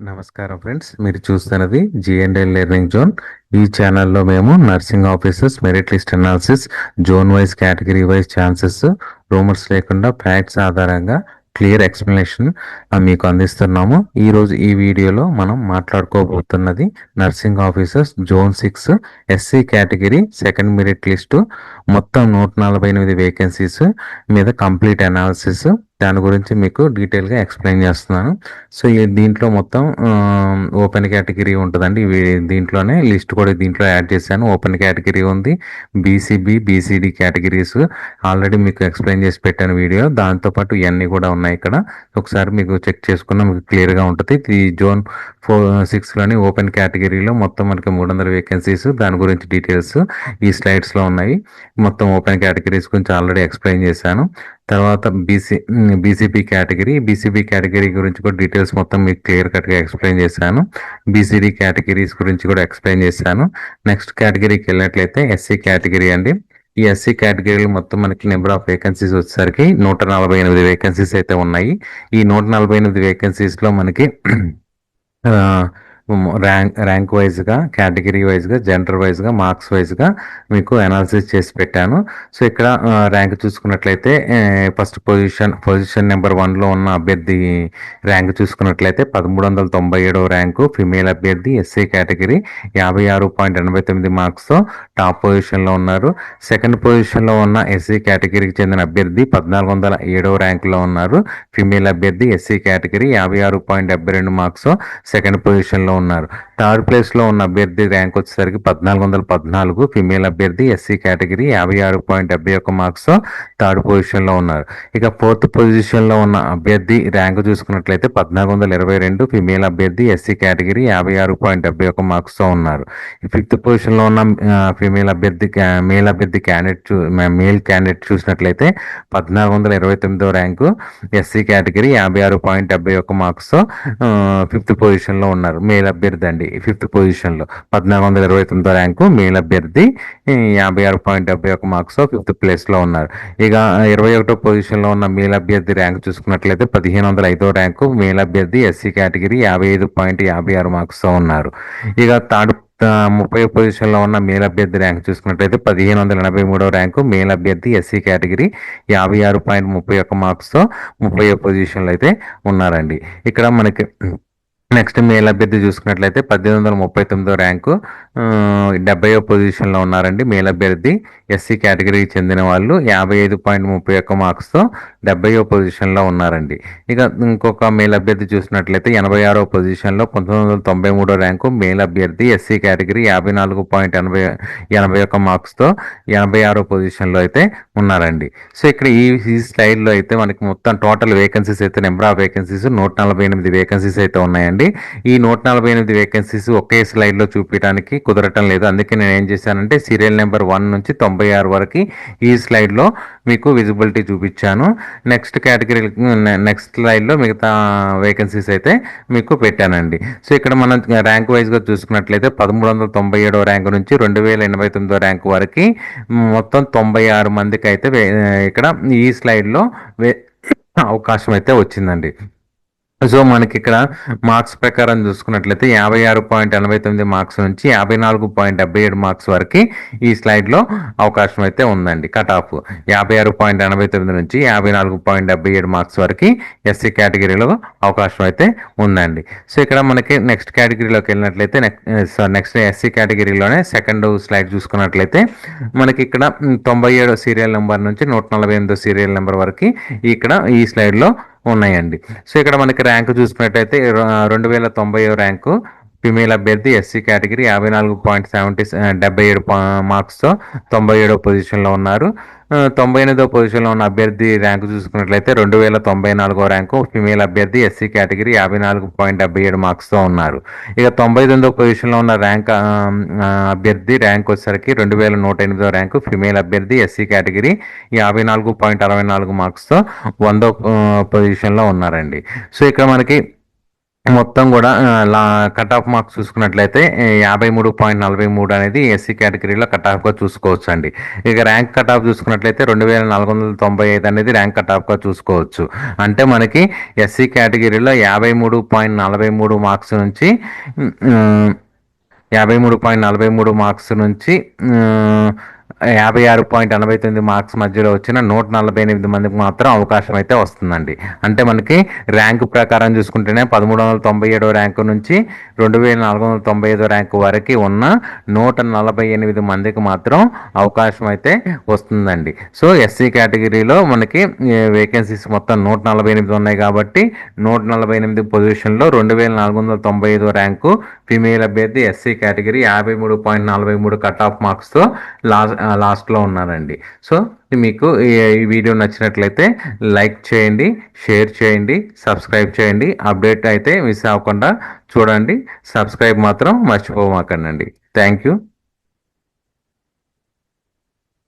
నమస్కారం ఫ్రెండ్స్, మీరు చూస్తున్నది జిఎన్ఎల్ లెర్నింగ్ జోన్. ఈ ఛానల్లో మేము nursing officers merit list analysis, zone wise category wise chances, rumours లేకుండా ఫ్యాక్ట్స్ ఆధారంగా క్లియర్ ఎక్స్ప్లెనేషన్ మీకు అందిస్తున్నాము. ఈరోజు ఈ వీడియోలో మనం మాట్లాడుకోబోతున్నది nursing officers zone 6 SC category second merit list మొత్తం 148 వేకెన్సీస్ మీద కంప్లీట్ అనాలిసిస్. దాని గురించి మీకు డీటెయిల్గా ఎక్స్ప్లెయిన్ చేస్తున్నాను. సో దీంట్లో మొత్తం ఓపెన్ కేటగిరీ ఉంటుందండి. దీంట్లోనే లిస్ట్ కూడా దీంట్లో యాడ్ చేశాను. ఓపెన్ కేటగిరీ ఉంది, బీసీబీ బీసీడీ కేటగిరీస్ ఆల్రెడీ మీకు ఎక్స్ప్లెయిన్ చేసి పెట్టాను వీడియో. దాంతోపాటు ఇవన్నీ కూడా ఉన్నాయి ఇక్కడ. ఒకసారి మీకు చెక్ చేసుకున్న మీకు క్లియర్గా ఉంటుంది. ఈ జోన్ 6లోని ఓపెన్ కేటగిరీలో మొత్తం మనకి 300 వేకెన్సీస్, దాని గురించి డీటెయిల్స్ ఈ స్లైడ్స్లో ఉన్నాయి. మొత్తం ఓపెన్ కేటగిరీస్ గురించి ఆల్రెడీ ఎక్స్ప్లెయిన్ చేశాను. తర్వాత బీసీబీ కేటగిరీ గురించి కూడా డీటెయిల్స్ మొత్తం మీకు క్లియర్ కట్గా ఎక్స్ప్లెయిన్ చేశాను. బీసీడీ కేటగిరీస్ గురించి కూడా ఎక్స్ప్లెయిన్ చేశాను. నెక్స్ట్ కేటగిరీకి వెళ్ళినట్లయితే ఎస్సీ కేటగిరీ అండి. ఈ ఎస్సీ కేటగిరీలో మొత్తం మనకి నెంబర్ ఆఫ్ వేకెన్సీస్ వచ్చేసరికి 148 వేకెన్సీస్ అయితే ఉన్నాయి. ఈ 148 వేకెన్సీస్లో మనకి ర్యాంక్ వైజ్గా, కేటగిరీ వైజ్గా, జెండర్ వైజ్గా, మార్క్స్ వైజ్గా మీకు అనాలిసిస్ చేసి పెట్టాను. సో ఇక్కడ ర్యాంక్ చూసుకున్నట్లయితే ఫస్ట్ పొజిషన్ నెంబర్ 1లో ఉన్న అభ్యర్థి ర్యాంక్ చూసుకున్నట్లయితే 1397వ ర్యాంకు, ఫిమేల్ అభ్యర్థి, ఎస్సీ కేటగిరీ 56.89 మార్క్స్తో టాప్ పొజిషన్లో ఉన్నారు. సెకండ్ పొజిషన్లో ఉన్న ఎస్సీ కేటగిరీకి చెందిన అభ్యర్థి 1407వ ర్యాంకులో ఉన్నారు. ఫిమేల్ అభ్యర్థి, ఎస్సీ కేటగిరీ 56.72 మార్క్స్తో సెకండ్ పొజిషన్లో ఉన్నారు. థర్డ్ ప్లేస్లో ఉన్న అభ్యర్థి ర్యాంక్ వచ్చేసరికి 1414, ఫిమేల్ అభ్యర్థి, ఎస్సీ కేటగిరీ 56.71 మార్క్స్తో థర్డ్ పొజిషన్లో ఉన్నారు. ఇక ఫోర్త్ పొజిషన్లో ఉన్న అభ్యర్థి ర్యాంక్ చూసుకున్నట్లయితే 1422, ఫిమేల్ అభ్యర్థి, ఎస్సీ కేటగిరీ 56.71 మార్క్స్తో ఉన్నారు. ఫిఫ్త్ పొజిషన్లో ఉన్న ఫిమేల్ అభ్యర్థి మేల్ క్యాండిడేట్ చూసినట్లయితే 1429వ ర్యాంకు, ఎస్సీ కేటగిరీ 56.71 మార్క్స్తో ఫిఫ్త్ పొజిషన్లో ఉన్నారు. మేల్ అభ్యర్థి అండి ఫిఫ్త్ పొజిషన్లో 1429వ ర్యాంకు, మేల్ అభ్యర్థి 56.71 మార్క్స్తో ఫిఫ్త్ ప్లేస్లో ఉన్నారు. ఇక 21వ పొజిషన్లో ఉన్న మేల్ అభ్యర్థి ర్యాంక్ చూసుకున్నట్లయితే 1505వ ర్యాంకు, మేల్ అభ్యర్థి, ఎస్సీ కేటగిరీ 55.56 మార్క్స్తో ఉన్నారు. ఇక థర్డ్ 30వ పొజిషన్లో ఉన్న మేల్ అభ్యర్థి ర్యాంక్ చూసుకున్నట్లయితే 1583వ ర్యాంకు, మేల్ అభ్యర్థి, ఎస్సీ కేటగిరీ 56.31 మార్క్స్తో 30వ పొజిషన్లో అయితే ఉన్నారండి. ఇక్కడ మనకి నెక్స్ట్ మేల్ అభ్యర్థి చూసుకున్నట్లయితే 1839వ ర్యాంకు, 70వ పొజిషన్లో ఉన్నారండి. మేల్ అభ్యర్థి, ఎస్సీ కేటగిరీకి చెందిన వాళ్ళు 55.31 మార్క్స్తో 70వ పొజిషన్లో ఉన్నారండి. ఇక ఇంకొక మేల్ అభ్యర్థి చూసినట్లయితే 86వ పొజిషన్లో 1993వ ర్యాంకు, మేల్ అభ్యర్థి, ఎస్సీ కేటగిరీ 54.81 మార్క్స్తో 86వ పొజిషన్లో అయితే ఉన్నారండి. సో ఇక్కడ ఈ స్లైడ్లో అయితే మనకి మొత్తం టోటల్ వేకెన్సీస్ అయితే నెంబర్ ఆఫ్ వేకెన్సీస్ 148 వేకెన్సీస్ అయితే ఉన్నాయండి. ఈ 148 వేకెన్సీస్ ఒకే స్లైడ్లో చూపించడానికి కుదరటం లేదు. అందుకే నేను ఏం చేశానంటే సీరియల్ నెంబర్ 1 నుంచి 96 వరకు ఈ స్లైడ్లో మీకు విజిబిలిటీ చూపించాను. నెక్స్ట్ స్లైడ్లో మిగతా వేకెన్సీస్ అయితే మీకు పెట్టానండి. సో ఇక్కడ మనం ర్యాంక్ వైజ్గా చూసుకున్నట్లయితే 1397వ ర్యాంక్ నుంచి 2089వ ర్యాంక్ వరకు మొత్తం 96 మందికి అయితే ఇక్కడ ఈ స్లైడ్లో అవకాశం అయితే వచ్చిందండి. సో మనకి ఇక్కడ మార్క్స్ ప్రకారం చూసుకున్నట్లయితే 56.89 మార్క్స్ నుంచి 54.77 మార్క్స్ వరకు ఈ స్లైడ్లో అవకాశం అయితే ఉందండి. కట్ ఆఫ్ 56.89 నుంచి 54.77 మార్క్స్ వరకు ఎస్సీ కేటగిరీలో అవకాశం అయితే ఉందండి. సో ఇక్కడ మనకి నెక్స్ట్ కేటగిరీలోకి వెళ్ళినట్లయితే నెక్స్ట్ ఎస్సీ కేటగిరీలోనే సెకండ్ స్లైడ్ చూసుకున్నట్లయితే మనకి ఇక్కడ 97 సీరియల్ నెంబర్ నుంచి 148 సీరియల్ నెంబర్ వరకు ఇక్కడ ఈ స్లైడ్లో ఉన్నాయండి. సో ఇక్కడ మనకి ర్యాంకు చూసుకున్నట్టయితే 2090వ ర్యాంకు, ఫిమేల్ అభ్యర్థి, ఎస్సీ కేటగిరీ 54.77 మార్క్స్తో 97వ పొజిషన్లో ఉన్నారు. 98వ పొజిషన్లో ఉన్న అభ్యర్థి ర్యాంకు చూసుకున్నట్లయితే 2094వ ర్యాంకు, ఫిమేల్ అభ్యర్థి, ఎస్సీ కేటగిరీ 54.77 మార్క్స్తో ఉన్నారు. ఇక 99వ పొజిషన్లో ఉన్న అభ్యర్థి ర్యాంక్ వచ్చేసరికి 2108వ ర్యాంకు, ఫిమేల్ అభ్యర్థి, ఎస్సీ కేటగిరీ 54.64 మార్క్స్తో 100వ పొజిషన్లో ఉన్నారండి. సో ఇక్కడ మనకి మొత్తం కూడా కట్ ఆఫ్ మార్క్స్ చూసుకున్నట్లయితే 53.43 అనేది ఎస్సీ కేటగిరీలో కట్ ఆఫ్గా చూసుకోవచ్చు అండి. ఇక ర్యాంక్ కట్ ఆఫ్ చూసుకున్నట్లయితే 2495 అనేది ర్యాంక్ కట్ ఆఫ్గా చూసుకోవచ్చు. అంటే మనకి ఎస్సీ కేటగిరీలో 53.43 మార్క్స్ నుంచి 53.43 మార్క్స్ నుంచి 56.89 మార్క్స్ మధ్యలో వచ్చిన 148 మందికి మాత్రం అవకాశం అయితే వస్తుందండి. అంటే మనకి ర్యాంకు ప్రకారం చూసుకుంటేనే 1397 ర్యాంకు నుంచి 2495 ర్యాంకు వరకు ఉన్న 148 మందికి మాత్రం అవకాశం అయితే వస్తుందండి. సో ఎస్సీ కేటగిరీలో మనకి వేకెన్సీస్ మొత్తం 148 ఉన్నాయి కాబట్టి 148 పొజిషన్లో 2495 ర్యాంకు ఫీమేల్ అభ్యర్థి ఎస్సీ కేటగిరీ 53.43 కట్ ఆఫ్ మార్క్స్తో లాస్ట్లో ఉన్నారండి. సో మీకు ఈ వీడియో నచ్చినట్లయితే లైక్ చేయండి, షేర్ చేయండి, సబ్స్క్రైబ్ చేయండి. అప్డేట్ అయితే మిస్ అవ్వకుండా చూడండి. సబ్స్క్రైబ్ మాత్రం మర్చిపోమాకండి. Thank you.